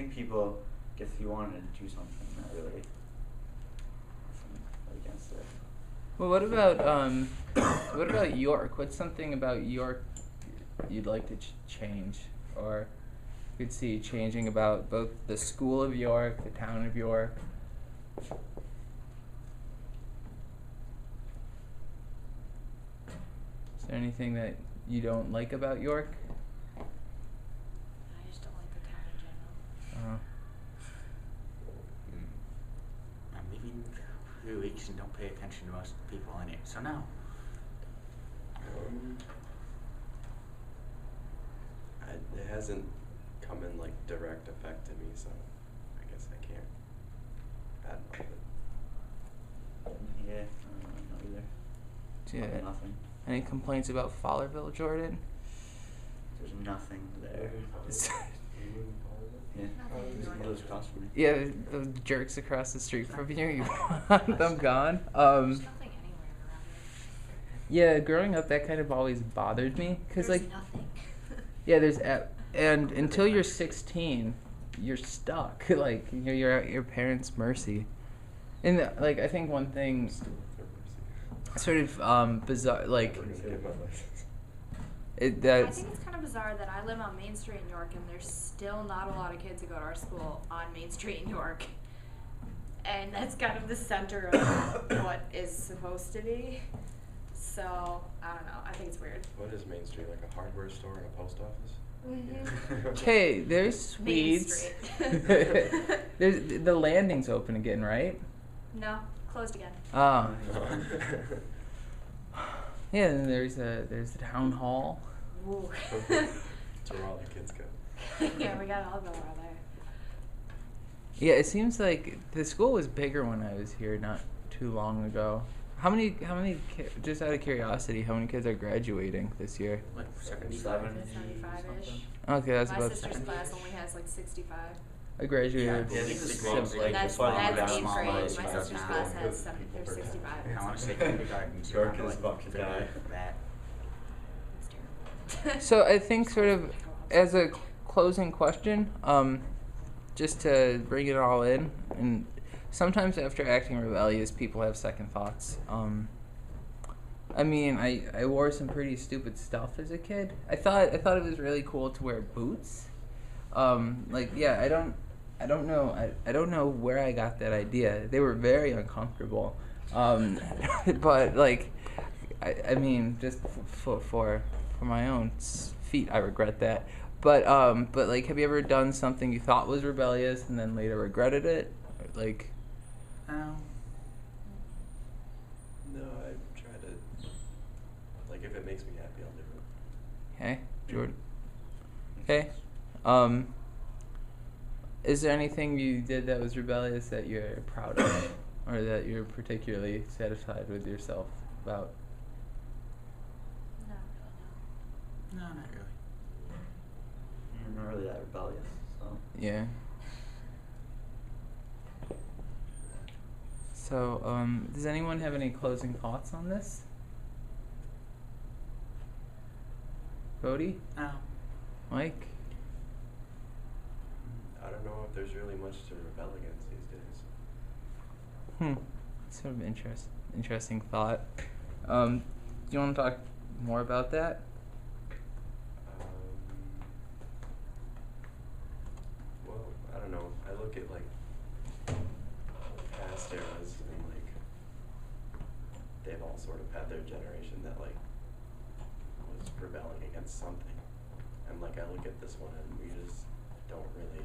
think people, if you wanted to do something, not really against it. Well, what about York? What's something about York you'd like to change, or you could see changing about both the school of York, the town of York? Is there anything that you don't like about York? I just don't like the town in general. I'm leaving 3 weeks and don't pay attention to most people in it, so no. It hasn't come in like direct effect to me, so I guess I can't badmouth it. Yeah, I don't know either. Yeah. Nothing. Any complaints about Fowlerville, Jordan? There's nothing there. Yeah. Nothing. Those across from me. Yeah, the jerks across the street from you. You want them gone? There's nothing anywhere around here. Yeah, growing up, that kind of always bothered me, cause There's like, nothing. yeah, and until you're 16, you're stuck. Like you're at your parents' mercy. And like I think one thing, sort of bizarre, like I that's think it's kind of bizarre that I live on Main Street in York and there's still not a lot of kids who go to our school on Main Street in York. And that's kind of the center of what is supposed to be. So, I don't know. I think it's weird. What is Main Street, like a hardware store and a post office? Mm-hmm. hey, there's Main Swedes. Street. There's the landing's open again, right? No, closed again. Oh. Yeah, and there's the town hall. Ooh. That's where all the kids go. Yeah, we got all go over there. Yeah, it seems like the school was bigger when I was here not too long ago. How many just out of curiosity, how many kids are graduating this year? Like 75. 75-ish. Okay, that's My about sister's class only has like 65. I graduated. Yeah, I think the schools, like, That's the fun that's down 8th grade. My small sister's class has there's 65. I want to say kindergarten. so York I'm is like about to die. That. It's terrible. So I think sort of as a closing question, just to bring it all in, and sometimes after acting rebellious, people have second thoughts. I mean, I wore some pretty stupid stuff as a kid. I thought it was really cool to wear boots. Like, yeah, I don't know where I got that idea. They were very uncomfortable. But like, I mean, just for my own feet, I regret that. But like, have you ever done something you thought was rebellious and then later regretted it? Like, No. No, I try to, like, if it makes me happy, I'll do it. okay, Jordan. Okay. Is there anything you did that was rebellious that you're proud of, or that you're particularly satisfied with yourself about? No, No, not really. I'm not really that rebellious, so. Yeah. So, does anyone have any closing thoughts on this? Bodie? No. Mike? I don't know if there's really much to rebel against these days. Sort of interesting thought. Do you want to talk more about that? Well, I don't know. I look at like past eras and like they've all sort of had their generation that like was rebelling against something, and like I look at this one and we just don't really.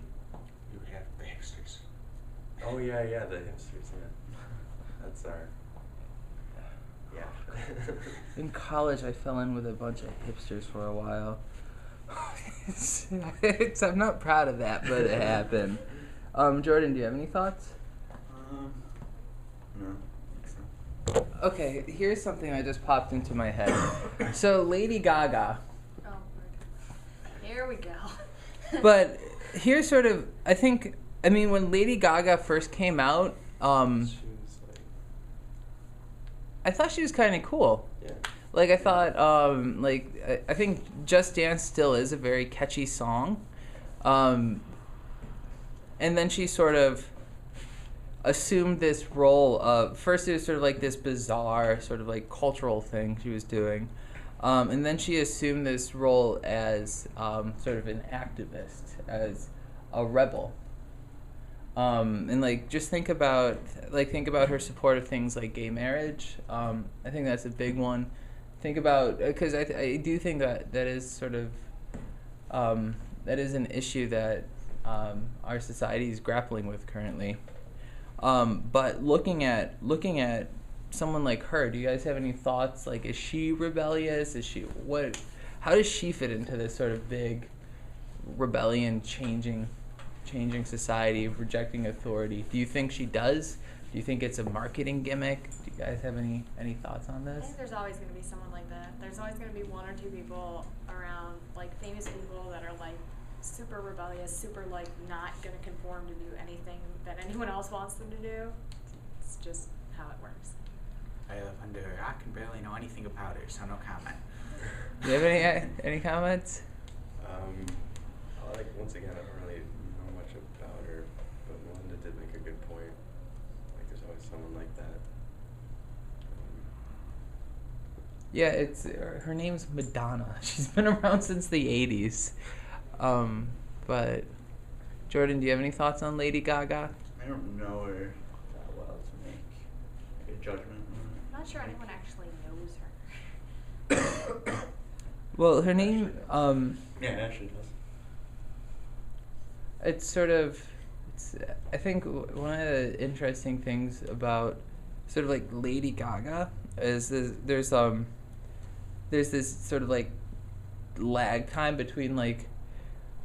You have the hipsters. Oh yeah, the hipsters. Yeah, that's our. Yeah. In college, I fell in with a bunch of hipsters for a while. I'm not proud of that, but it happened. Jordan, do you have any thoughts? No. Okay, here's something that just popped into my head. So, Lady Gaga. Oh, here we go. But here's sort of, I mean, when Lady Gaga first came out, She was like, I thought she was kind of cool. yeah. Like, I thought, I think Just Dance still is a very catchy song. and then she sort of assumed this role of, first it was sort of like this bizarre sort of like cultural thing she was doing, and then she assumed this role as sort of an activist, as a rebel. And like just think about her support of things like gay marriage. I think that's a big one. Think about, because I do think that is sort of that is an issue that our society is grappling with currently. But looking at someone like her, do you guys have any thoughts? Like, is she rebellious? How does she fit into this sort of big rebellion, changing society, rejecting authority? Do you think she does? Do you think it's a marketing gimmick? Do you guys have any thoughts on I this? think there's always going to be someone like that. There's always going to be one or two people around, like famous people that are like super rebellious, super like not going to conform to do anything that anyone else wants them to do. It's just how it works. I can barely know anything about her, so no comment. Do you have any comments? Once again, I don't really know much about her, but Melinda did make a good point. Like, there's always someone like that. Yeah, her name's Madonna. She's been around since the 80s. But Jordan, do you have any thoughts on Lady Gaga? I don't know her that well to make a judgment on I'm not sure anyone actually knows her. Well, her name, Yeah, it actually does. it's sort of, I think one of the interesting things about sort of like Lady Gaga is there's this sort of like lag time between like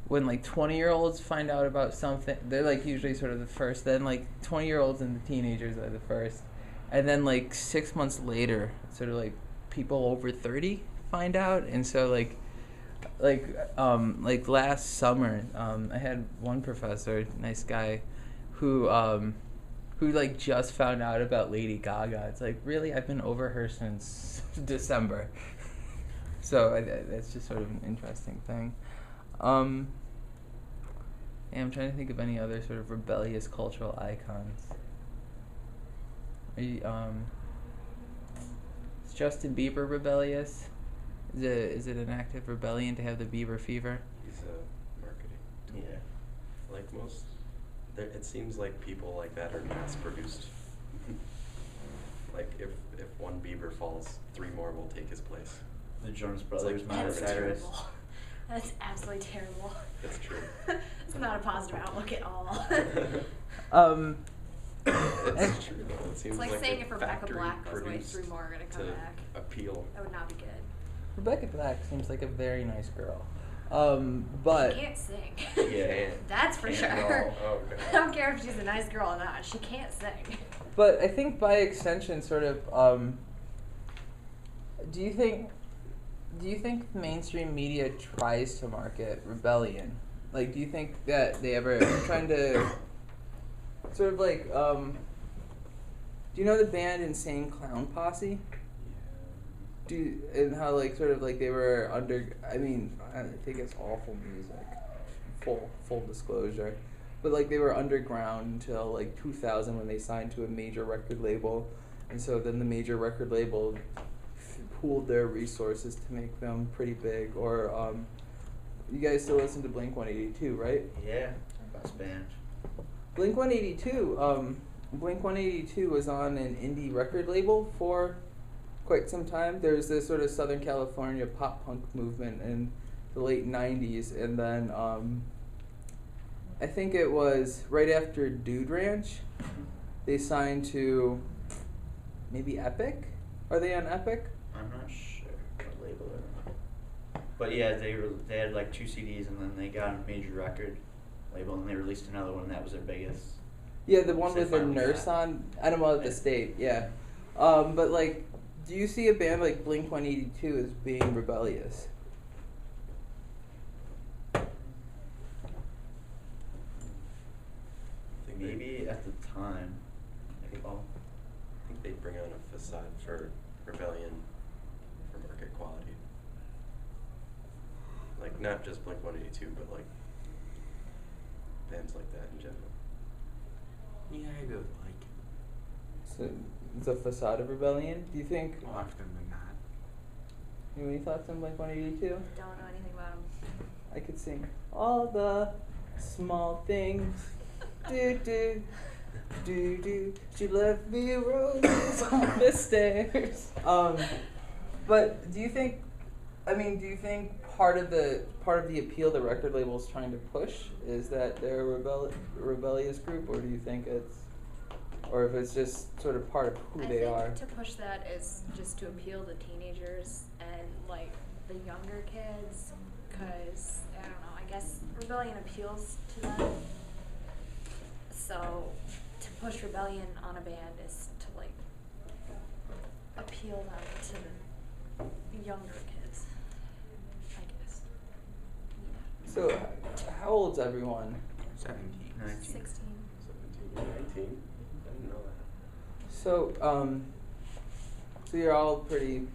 when like 20-year-olds find out about something. They're like usually sort of the first, then like 20-year-olds and the teenagers are the first, and then like 6 months later sort of like people over 30 find out. And so like last summer, I had one professor, nice guy, who like just found out about Lady Gaga. It's like, really? I've been over her since December. So that's just sort of an interesting thing. Yeah, I'm trying to think of any other sort of rebellious cultural icons. Is Justin Bieber rebellious? Is it an active rebellion to have the Bieber fever? He's a marketing tool. Yeah. Like it seems like people like that are mass produced. Like if one Bieber falls, 3 more will take his place. The Jonas It's like Brothers, Miley That's Cyrus. terrible. That's absolutely terrible. That's true. It's not a positive outlook at all. It's true though. It seems It's like a saying if Rebecca factory Black goes away, produced 3 more are going to come to back. appeal. That would not be good. Rebecca Black seems like a very nice girl. But She can't sing. Yeah. That's for Can't sure. at all. Oh, I okay. don't care if she's a nice girl or not. She can't sing. But I think by extension, sort of, do you think mainstream media tries to market rebellion? Like, do you think that they ever trying to sort of like, do you know the band Insane Clown Posse? And how like sort of like they were I think it's awful music, full disclosure, but like they were underground until like 2000 when they signed to a major record label, and so then the major record label pooled their resources to make them pretty big. Or you guys still listen to Blink-182, right? Yeah, best band. Blink-182 was on an indie record label for quite some time. There's this sort of Southern California pop punk movement in the late 90s, and then I think it was right after Dude Ranch, they signed to maybe Epic? Are they on Epic? I'm not sure what label they're on. But yeah, they had like 2 CDs and then they got a major record label and they released another one that was their biggest. Yeah, the one They with the finally nurse got- on. I don't know about the state, yeah. But like, do you see a band like Blink-182 as being rebellious? Maybe at the time. Well, I think they bring on a facade for rebellion for market quality. Like not just Blink-182, but like bands like that in general. Yeah, I really like it. So it's a facade of rebellion. Do you think? More often than not. Any thoughts on Blink-182? Don't know anything about them. I could sing all the small things. Do do do do. She left me roses on the stairs. But do you think? I mean, do you think part of the appeal the record label is trying to push is that they're a rebellious group, or do you think or if it's just sort of part of who they are? I think to push that is just to appeal to teenagers and like the younger kids, because I don't know. I guess rebellion appeals to them. So to push rebellion on a band is to like appeal them to the younger kids, I guess. Yeah. So, how old's everyone? 17. 19. 16. 17, 19? I didn't know that. So, so you're all pretty.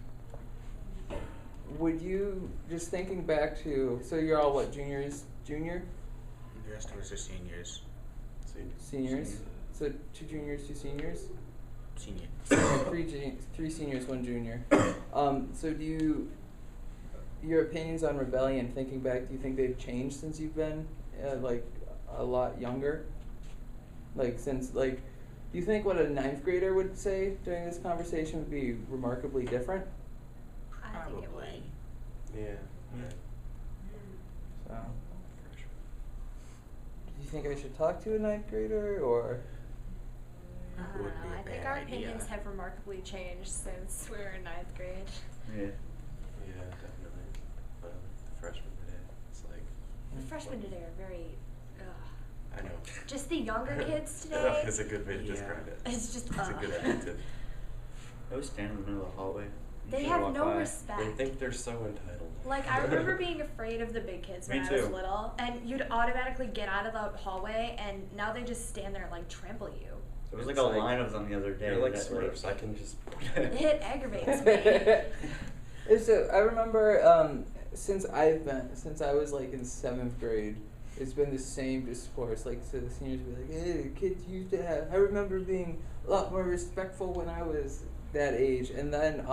Would you, just thinking back to, so you're all what, juniors? Junior? The rest of us are seniors. Seniors? So 2 juniors, 2 seniors? Senior. Three seniors, 1 junior. So your opinions on rebellion, thinking back, do you think they've changed since you've been, like, a lot younger? Like, since, like, do you think what a 9th grader would say during this conversation would be remarkably different? I think it would. Probably. Yeah. So, do you think I should talk to a 9th grader, or? I That don't would know. be a I think bad our idea. opinions have remarkably changed since we were in 9th grade. Yeah. Yeah, definitely. But the freshman today, it's like, The freshmen today are very, ugh. I know. Just the younger kids today. It's a good way to Yeah. describe it. It's just, It's a good adjective. I always stand in the middle of the hallway. They Usually have walk no by. respect. They think they're so entitled. Like, I remember being afraid of the big kids when Me I was too. little, and you'd automatically get out of the hallway, and now they just stand there and, like, trample you. There was like It's a like- line of them the other day. They're like that, Smurfs. I can just. It aggravates me. So I remember since I was like in 7th grade, it's been the same discourse. Like, so the seniors would be like, "Hey, kids used to have." I remember being a lot more respectful when I was that age, and then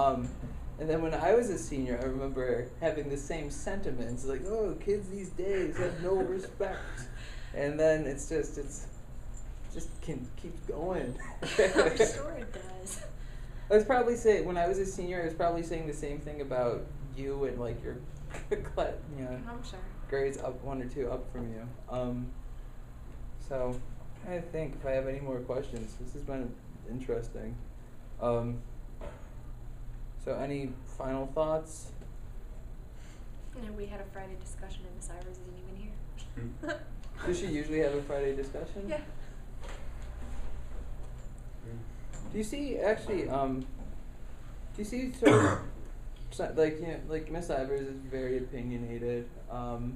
when I was a senior, I remember having the same sentiments. Like, "Oh, kids these days have no respect," and then it just keeps going. I'm sure it does. I was probably saying when I was a senior, I was probably saying the same thing about you and like your, I'm sure. grades up 1 or 2 up from you. So I think if I have any more questions, this has been interesting. So any final thoughts? And we had a Friday discussion, and Miss Ivers isn't even here. Does she usually have a Friday discussion? Yeah. Do you see actually? Do you see sort of like like Miss Ivers is very opinionated. Do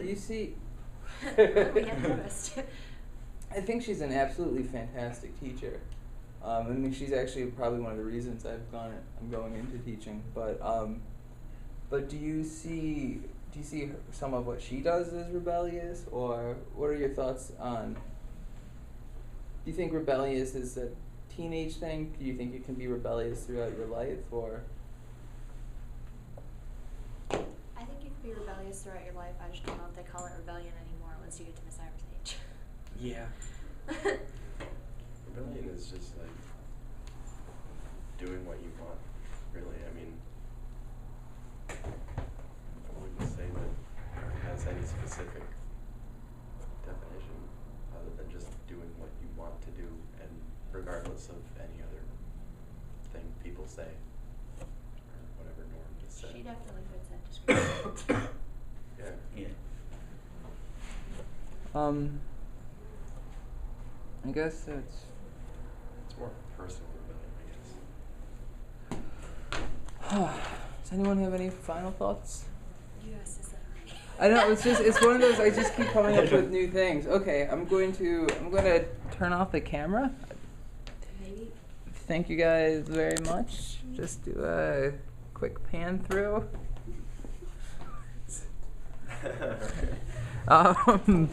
you see? We hadn't noticed. I think she's an absolutely fantastic teacher. I mean, she's actually probably one of the reasons I'm going into teaching. But do you see some of what she does as rebellious, or what are your thoughts on? Do you think rebellious is a teenage thing? Do you think you can be rebellious throughout your life, or? I think you can be rebellious throughout your life. I just don't know if they call it rebellion anymore once you get to Miss Ivers' age. Yeah. Rebellion is just like doing what you want, really. I mean, I wouldn't say that it has any specific definition other than just doing what you want to do, and regardless of any other thing people say or whatever norm is set. She definitely fits that description. Yeah. Yeah. I guess that's. It's more personal rebellion, I guess. Does anyone have any final thoughts? You asked us that already. I know, it's one of those, I just keep coming up with new things. Okay, I'm going to turn off the camera. Maybe. Thank you guys very much. Just do a quick pan through. Um,